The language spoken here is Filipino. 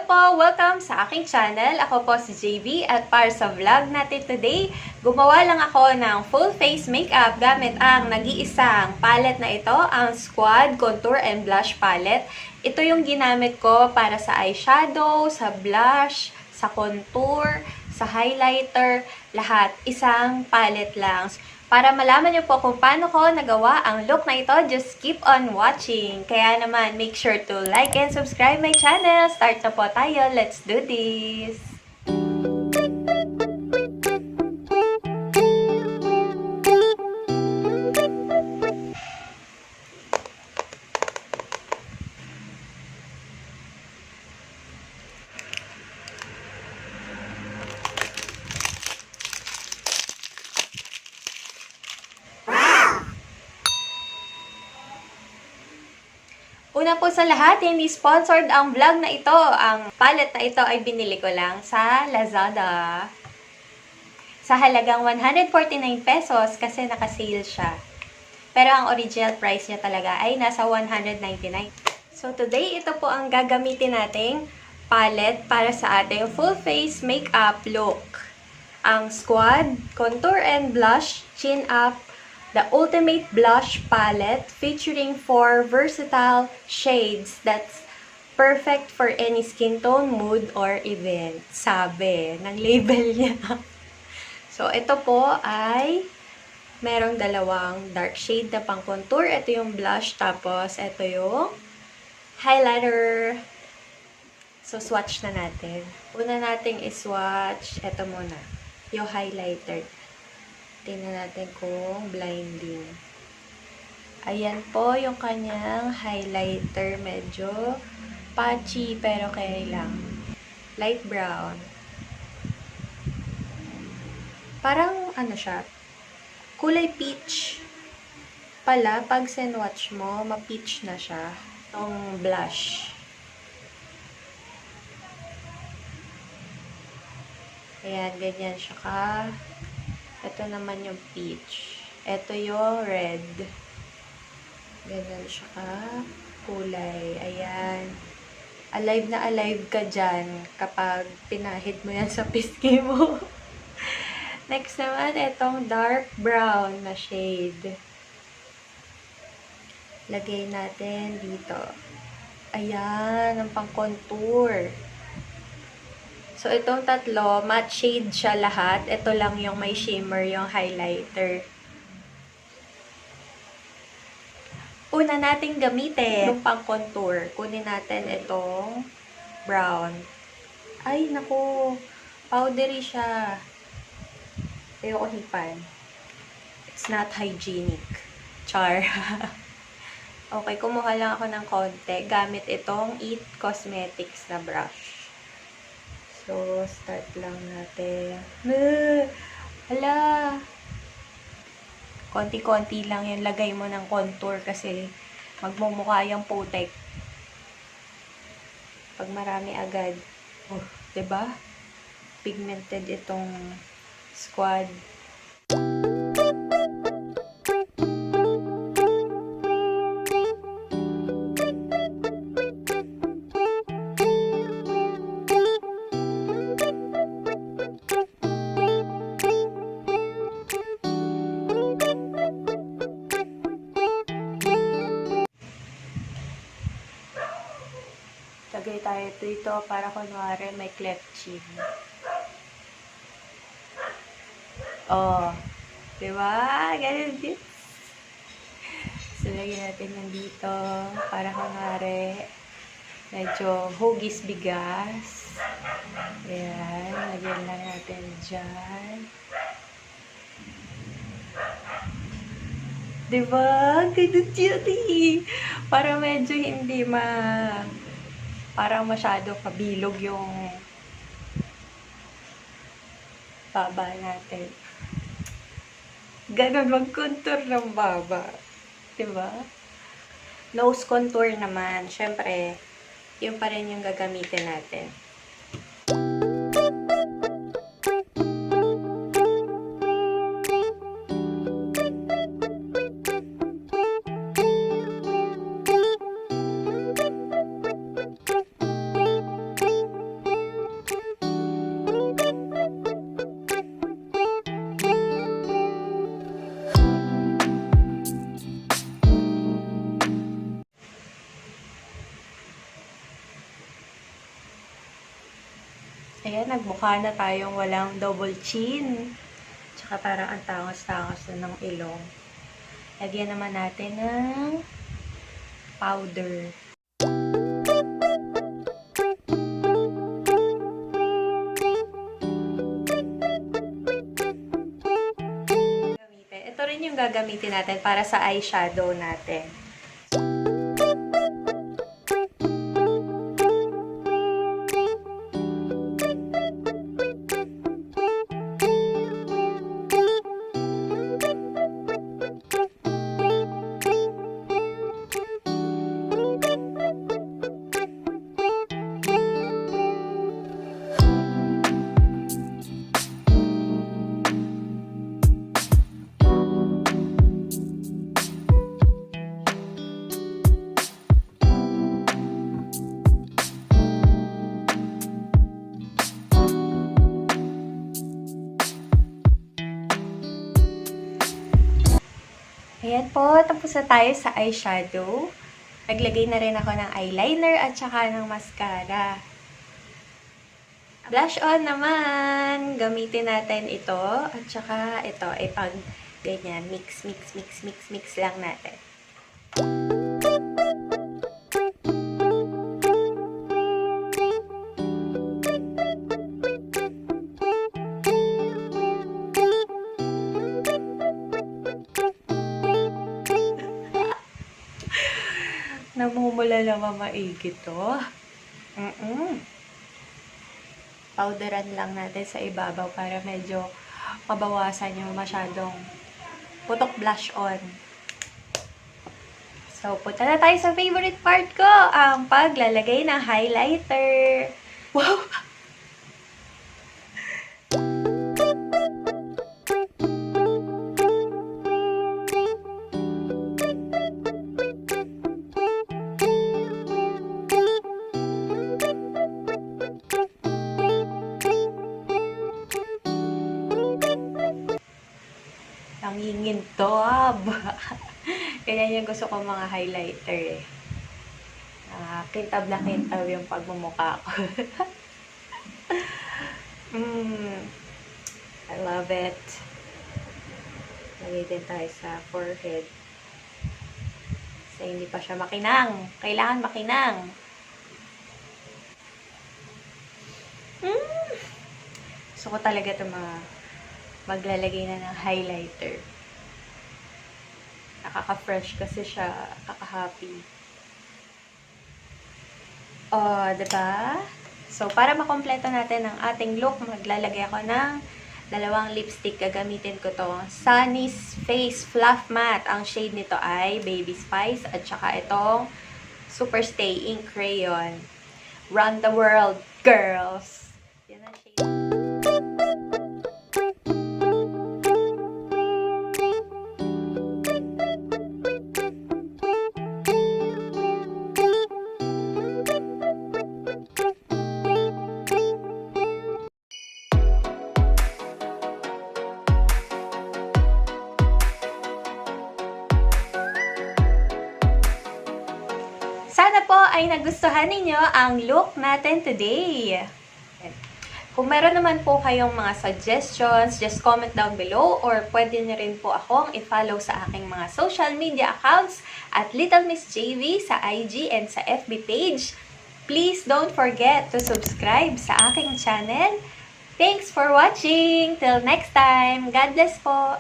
po! Welcome sa aking channel. Ako po si Jaevy at para sa vlog natin today, gumawa lang ako ng full face makeup gamit ang nag-iisang palette na ito, ang Squad Contour and Blush Palette. Ito yung ginamit ko para sa eyeshadow, sa blush, sa contour, sa highlighter, lahat. Isang palette lang. Para malaman niyo po kung paano ko nagawa ang look na ito, just keep on watching. Kaya naman, make sure to like and subscribe my channel. Start na po tayo. Let's do this! Una po sa lahat, hindi sponsored ang vlog na ito. Ang palette na ito ay binili ko lang sa Lazada. Sa halagang 149 pesos kasi naka-sale siya. Pero ang original price niya talaga ay nasa 199. So today, ito po ang gagamitin nating palette para sa ating full face makeup look. Ang Squad Contour and Blush Chin Up The Ultimate Blush Palette featuring 4 versatile shades that's perfect for any skin tone, mood, or event. Sabi ng label niya. So, ito po ay merong dalawang dark shade na pang contour. Ito yung blush, tapos ito yung highlighter. So, swatch na natin. Una nating iswatch, ito muna, yung highlighter. Tingnan natin kung blinding. Ayan po yung kanyang highlighter. Medyo patchy pero okay lang. Light brown. Parang ano siya, kulay peach. Pala, pag sinwatch mo, ma-peach na siya. Itong blush. Ayan, ganyan siya ka. Ito naman yung peach. Ito yung red. Ganyan siya ka kulay. Ayan. Alive na alive ka dyan kapag pinahid mo yan sa pisngi mo. Next naman, itong dark brown na shade. Lagay natin dito. Ayan, ang pang contour. So, itong tatlo, matte shade siya lahat. Ito lang yung may shimmer, yung highlighter. Una nating gamitin yung pang contour. Kunin natin itong brown. Ay, naku. Powdery siya. Ayoko hipan. It's not hygienic. Char. Okay, kumuha lang ako ng konti. Gamit itong It Cosmetics na brush. So, start lang natin. Hala! Konti-konti lang yung lagay mo ng contour kasi magmumukha yung putek. Pag marami agad. Oh, diba? Pigmented itong Squad. Lagay tayo dito para kunwari may cleft chin. Oh, diba? Ganun din. So, lagyan natin yan dito para kunwari medyo hugis bigas. Ayan, lagyan lang natin dyan. Diba? Ganun yun eh. Para medyo hindi parang masyado pabilog yung baba natin. Ganon mag-contour ng baba. Diba? Nose contour naman. Syempre, yun pa rin yung gagamitin natin. Ayan, nagmukha na tayong walang double chin. Tsaka parang ang tangos-tangos na ng ilong. Lagyan naman natin ng powder. Ito rin yung gagamitin natin para sa eyeshadow natin. Ayan po, tapos na tayo sa eyeshadow. Naglagay na rin ako ng eyeliner at saka ng mascara. Blush on naman. Gamitin natin ito at saka ito ay pag ganyan, mix lang natin. Namumula naman maigi to. Powderan lang natin sa ibabaw para medyo mabawasan yung masyadong putok blush on. So, punta na tayo sa favorite part ko, ang paglalagay ng highlighter. Wow! Nangingintob. Ganyan yung gusto ko mga highlighter eh. Kintab na kintab yung pagmumukha ko. I love it. Lagay din tayo sa forehead. Kasi hindi pa siya makinang. Kailangan makinang. Gusto ko talaga ito maglalagay na ng highlighter. Nakaka-fresh kasi siya, kaka-happy. Oh, diba? So, para makompleto natin ang ating look, maglalagay ako ng dalawang lipstick. Gagamitin ko to Sunnies Face Fluffmate. Ang shade nito ay Baby Spice at saka itong Superstay ink Crayon. Run the world, girls! Yan ang shade. Sana po ay nagustuhan ninyo ang look natin today. Kung meron naman po kayong mga suggestions, just comment down below or pwede nyo rin po akong i-follow sa aking mga social media accounts at Little Miss Jaevy sa IG and sa FB page. Please don't forget to subscribe sa aking channel. Thanks for watching! Till next time, God bless po!